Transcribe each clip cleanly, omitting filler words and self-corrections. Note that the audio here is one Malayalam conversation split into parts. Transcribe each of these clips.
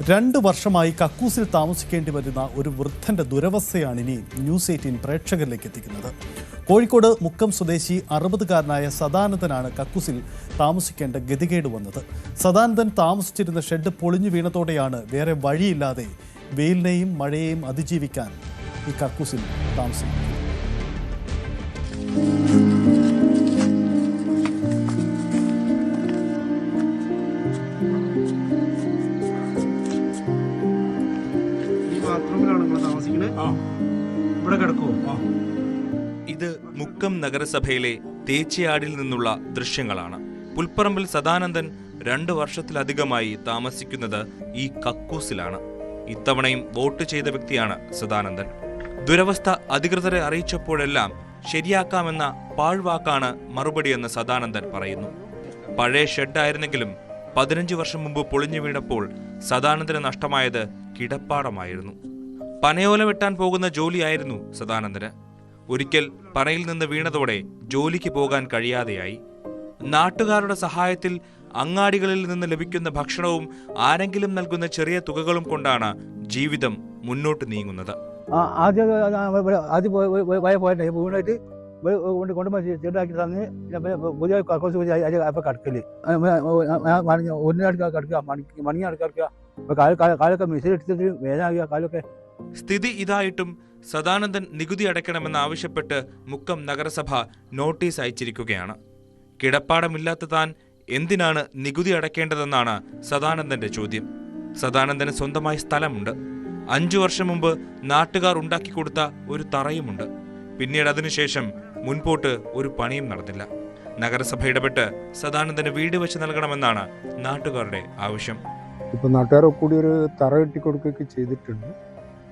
2 വർഷമായി കക്കൂസിൽ താമസിക്കേണ്ടി വരുന്ന ഒരു വൃദ്ധന്റെ ദുരവസ്ഥയാണ് ഇനി ന്യൂസ് 18 പ്രേക്ഷകരിലേക്ക് എത്തിക്കുന്നത്. കോഴിക്കോട് മുക്കം സ്വദേശി 60-കാരനായ സദാനന്ദനാണ് കക്കൂസിൽ താമസിക്കേണ്ട ഗതികേട് വന്നത്. സദാനന്ദൻ താമസിച്ചിരുന്ന ഷെഡ് പൊളിഞ്ഞു വീണതോടെയാണ് വേറെ വഴിയില്ലാതെ വെയിലിനെയും മഴയെയും അതിജീവിക്കാൻ ഈ കക്കൂസിൽ താമസിക്കുന്നത്. ഇത് മുക്കം നഗരസഭയിലെ തേച്ചിയാടിൽ നിന്നുള്ള ദൃശ്യങ്ങളാണ്. പുൽപ്പറമ്പിൽ സദാനന്ദൻ 2 വർഷത്തിലധികമായി താമസിക്കുന്നത് ഈ കക്കൂസിലാണ്. ഇത്തവണയും വോട്ട് ചെയ്ത വ്യക്തിയാണ് സദാനന്ദൻ. ദുരവസ്ഥ അധികൃതരെ അറിയിച്ചപ്പോഴെല്ലാം ശരിയാക്കാമെന്ന പാഴ്വാക്കാണ് മറുപടിയെന്ന് സദാനന്ദൻ പറയുന്നു. പഴയ ഷെഡായിരുന്നെങ്കിലും 15 വർഷം മുമ്പ് പൊളിഞ്ഞു വീണപ്പോൾ സദാനന്ദന് നഷ്ടമായത് കിടപ്പാടമായിരുന്നു. പനയോല വെട്ടാൻ പോകുന്ന ജോലിയായിരുന്നു സദാനന്ദന്. ഒരിക്കൽ പനയിൽ നിന്ന് വീണതോടെ ജോലിക്ക് പോകാൻ കഴിയാതെയായി. നാട്ടുകാരുടെ സഹായത്തിൽ അങ്ങാടികളിൽ നിന്ന് ലഭിക്കുന്ന ഭക്ഷണവും ആരെങ്കിലും നൽകുന്ന ചെറിയ തുകകളും കൊണ്ടാണ് ജീവിതം മുന്നോട്ട് നീങ്ങുന്നത്. ചെറുതാക്കി തന്ന് പുതിയ കക്കൂസ് കടക്കല് മണി കിടക്കുക കാലൊക്കെ മെസ്സേജ് എടുത്തിട്ട് വേദനാകുക കാലൊക്കെ. സ്ഥിതി ഇതായിട്ടും സദാനന്ദൻ നികുതി അടയ്ക്കണമെന്നാവശ്യപ്പെട്ട് മുക്കം നഗരസഭ നോട്ടീസ് അയച്ചിരിക്കുകയാണ്. കിടപ്പാടമില്ലാത്ത താൻ എന്തിനാണ് നികുതി അടയ്ക്കേണ്ടതെന്നാണ് സദാനന്ദന്റെ ചോദ്യം. സദാനന്ദന് സ്വന്തമായി സ്ഥലമുണ്ട്. 5 വർഷം മുമ്പ് നാട്ടുകാർ ഉണ്ടാക്കിക്കൊടുത്ത ഒരു തറയുമുണ്ട്. പിന്നീട് അതിനുശേഷം മുൻപോട്ട് ഒരു പണിയും നടന്നില്ല. നഗരസഭ ഇടപെട്ട് സദാനന്ദന് വീട് വെച്ച് നൽകണമെന്നാണ് നാട്ടുകാരുടെ ആവശ്യം. ഇപ്പൊ നാട്ടുകാരെ കൂടി ഒരു തറ കെട്ടിക്കൊടുക്കുകയൊക്കെ ചെയ്തിട്ടുണ്ട്.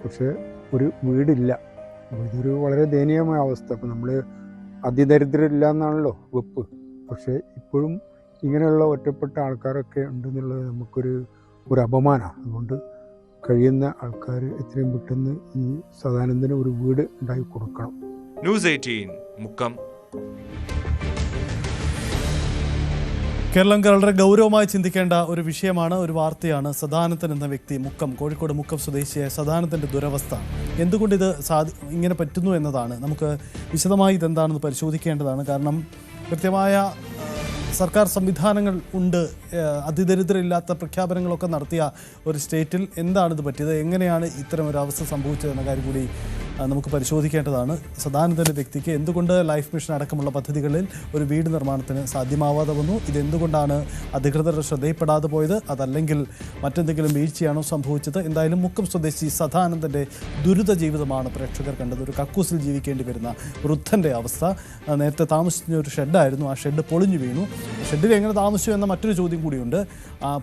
പക്ഷെ ഒരു വീടില്ല. ഇതൊരു വളരെ ദയനീയമായ അവസ്ഥ. ഇപ്പം നമ്മൾ അതിദരിദ്രരില്ല എന്നാണല്ലോ വെപ്പ്. പക്ഷേ ഇപ്പോഴും ഇങ്ങനെയുള്ള ഒറ്റപ്പെട്ട ആൾക്കാരൊക്കെ ഉണ്ടെന്നുള്ളത് നമുക്കൊരു അപമാനമാണ്. അതുകൊണ്ട് കഴിയുന്ന ആൾക്കാർ എത്രയും പെട്ടെന്ന് ഈ സദാനന്ദന് ഒരു വീട് ഉണ്ടാക്കി കൊടുക്കണം. ന്യൂസ് 18 മുക്കം. കേരളം വളരെ ഗൗരവമായി ചിന്തിക്കേണ്ട ഒരു വിഷയമാണ്, ഒരു വാർത്തയാണ്. സദാനന്ദൻ എന്ന വ്യക്തി കോഴിക്കോട് മുക്കം സ്വദേശിയായ സദാനന്ദൻ്റെ ദുരവസ്ഥ എന്തുകൊണ്ട് ഇത് ഇങ്ങനെ പറ്റുന്നു എന്നതാണ്. നമുക്ക് വിശദമായി ഇതെന്താണെന്ന് പരിശോധിക്കേണ്ടതാണ്. കാരണം കൃത്യമായ സർക്കാർ സംവിധാനങ്ങൾ ഉണ്ട്. അതിദരിദ്രരില്ലാത്ത പ്രഖ്യാപനങ്ങളൊക്കെ നടത്തിയ ഒരു സ്റ്റേറ്റിൽ എന്താണിത് പറ്റിയത്, എങ്ങനെയാണ് ഇത്തരം ഒരു അവസ്ഥ സംഭവിച്ചതെന്ന കാര്യം കൂടി നമുക്ക് പരിശോധിക്കേണ്ടതാണ്. സദാനന്ദൻ്റെ വ്യക്തിക്ക് എന്തുകൊണ്ട് ലൈഫ് മിഷൻ അടക്കമുള്ള പദ്ധതികളിൽ ഒരു വീട് നിർമ്മാണത്തിന് സാധ്യമാവാതെ വന്നു? ഇതെന്തുകൊണ്ടാണ് അധികൃതരുടെ ശ്രദ്ധയിൽപ്പെടാതെ പോയത്? അതല്ലെങ്കിൽ മറ്റെന്തെങ്കിലും വീഴ്ചയാണോ സംഭവിച്ചത്? എന്തായാലും മുക്കം സ്വദേശി സദാനന്ദൻ്റെ ദുരിത ജീവിതമാണ് പ്രേക്ഷകർ കണ്ടത്. ഒരു കക്കൂസിൽ ജീവിക്കേണ്ടി വരുന്ന വൃദ്ധൻ്റെ അവസ്ഥ. നേരത്തെ താമസിച്ച ഒരു ഷെഡായിരുന്നു, ആ ഷെഡ് പൊളിഞ്ഞു വീണു. ഷെഡിൽ എങ്ങനെ താമസിച്ചു എന്ന മറ്റൊരു ചോദ്യം കൂടിയുണ്ട്.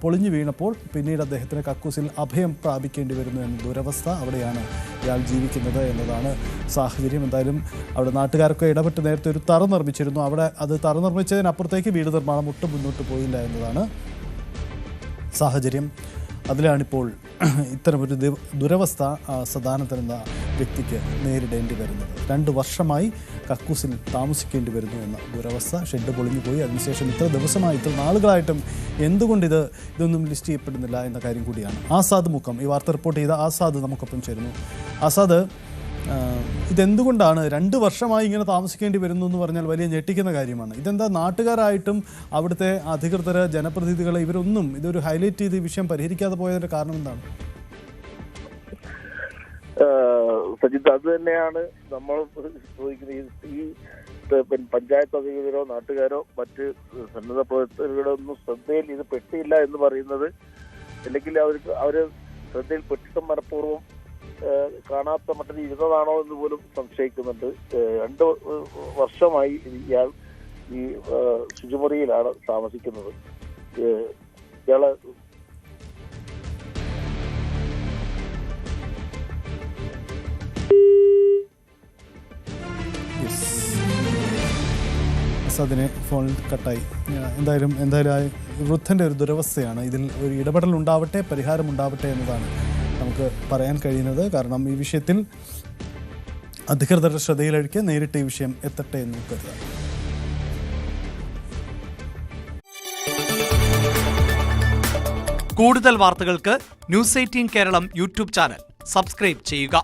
പൊളിഞ്ഞു വീണപ്പോൾ പിന്നീട് അദ്ദേഹത്തിന് കക്കൂസിൽ അഭയം പ്രാപിക്കേണ്ടി വരുന്നു എന്ന ദുരവസ്ഥ. അവിടെയാണ് ഇയാൾ ജീവിക്കുന്നത് എന്നതാണ് സാഹചര്യം. എന്തായാലും അവിടെ നാട്ടുകാരൊക്കെ ഇടപെട്ട് നേരത്തെ ഒരു തറ നിർമ്മിച്ചിരുന്നു. അവിടെ അത് തറ നിർമ്മിച്ചതിനപ്പുറത്തേക്ക് വീട് നിർമ്മാണം ഒട്ടും മുന്നോട്ട് പോയില്ല എന്നതാണ് സാഹചര്യം. അതിലാണിപ്പോൾ ഇത്തരമൊരു ദുരവസ്ഥ സദാനന്ദൻ എന്ന വ്യക്തിക്ക് നേരിടേണ്ടി വരുന്നത്. 2 വർഷമായി കക്കൂസിൽ താമസിക്കേണ്ടി വരുന്നു എന്ന ദുരവസ്ഥ. ഷെഡ് പൊളിഞ്ഞു പോയി. അതിനുശേഷം ഇത്ര ദിവസമായി, ഇത്ര നാളുകളായിട്ടും എന്തുകൊണ്ട് ഇതൊന്നും ലിസ്റ്റ് ചെയ്യപ്പെടുന്നില്ല എന്ന കാര്യം കൂടിയാണ്. ആസാദ് മുക്കം ഈ വാർത്ത റിപ്പോർട്ട് ചെയ്ത ആസാദ് നമുക്കൊപ്പം ചേരുന്നു. ആസാദ്, ഇതെന്തുകൊണ്ടാണ് 2 വർഷമായി ഇങ്ങനെ താമസിക്കേണ്ടി വരുന്നു എന്ന് പറഞ്ഞാൽ വലിയ ഞെട്ടിക്കുന്ന കാര്യമാണ്. ഇതെന്താ നാട്ടുകാരായിട്ടും അവിടുത്തെ അധികൃതർ, ജനപ്രതിനിധികൾ ഇവരൊന്നും ഇതൊരു ഹൈലൈറ്റ് ചെയ്ത് ഈ വിഷയം പരിഹരിക്കാതെ പോയതിന്റെ കാരണം എന്താണ്? സജിത്ത്, അത് തന്നെയാണ് നമ്മൾ ചോദിക്കുന്നത്. ഈ പഞ്ചായത്ത് അധികൃതരോ നാട്ടുകാരോ മറ്റ് സന്നദ്ധ പ്രവർത്തകരുടെ ഒന്നും ശ്രദ്ധയിൽ ഇത് പെട്ടില്ല എന്ന് പറയുന്നത്, അല്ലെങ്കിൽ അവര് ശ്രദ്ധയിൽ പെട്ടിട്ടും മനഃപൂർവ്വം കാണാത്ത മറ്റൊരു ഇരുന്നതാണോ എന്ന് പോലും സംശയിക്കുന്നുണ്ട്. 2 വർഷമായി ഇയാൾ ഈ ശുചിമുറിയിലാണ് താമസിക്കുന്നത്. ഇയാള് അതിനെ ഫോണിൽ കട്ടായി. എന്തായാലും വൃദ്ധൻ്റെ ഒരു ദുരവസ്ഥയാണ്. ഇതിൽ ഒരു ഇടപെടൽ ഉണ്ടാവട്ടെ, പരിഹാരമുണ്ടാവട്ടെ എന്നതാണ് നമുക്ക് പറയാൻ കഴിയുന്നത്. കാരണം ഈ വിഷയത്തിൽ അധികൃതരുടെ ശ്രദ്ധയിലൊഴിക്കെ നേരിട്ട് ഈ വിഷയം എത്തട്ടെ എന്ന് കരുതാം. കൂടുതൽ വാർത്തകൾക്ക് news 18 Keralam YouTube channel subscribe ചെയ്യുക.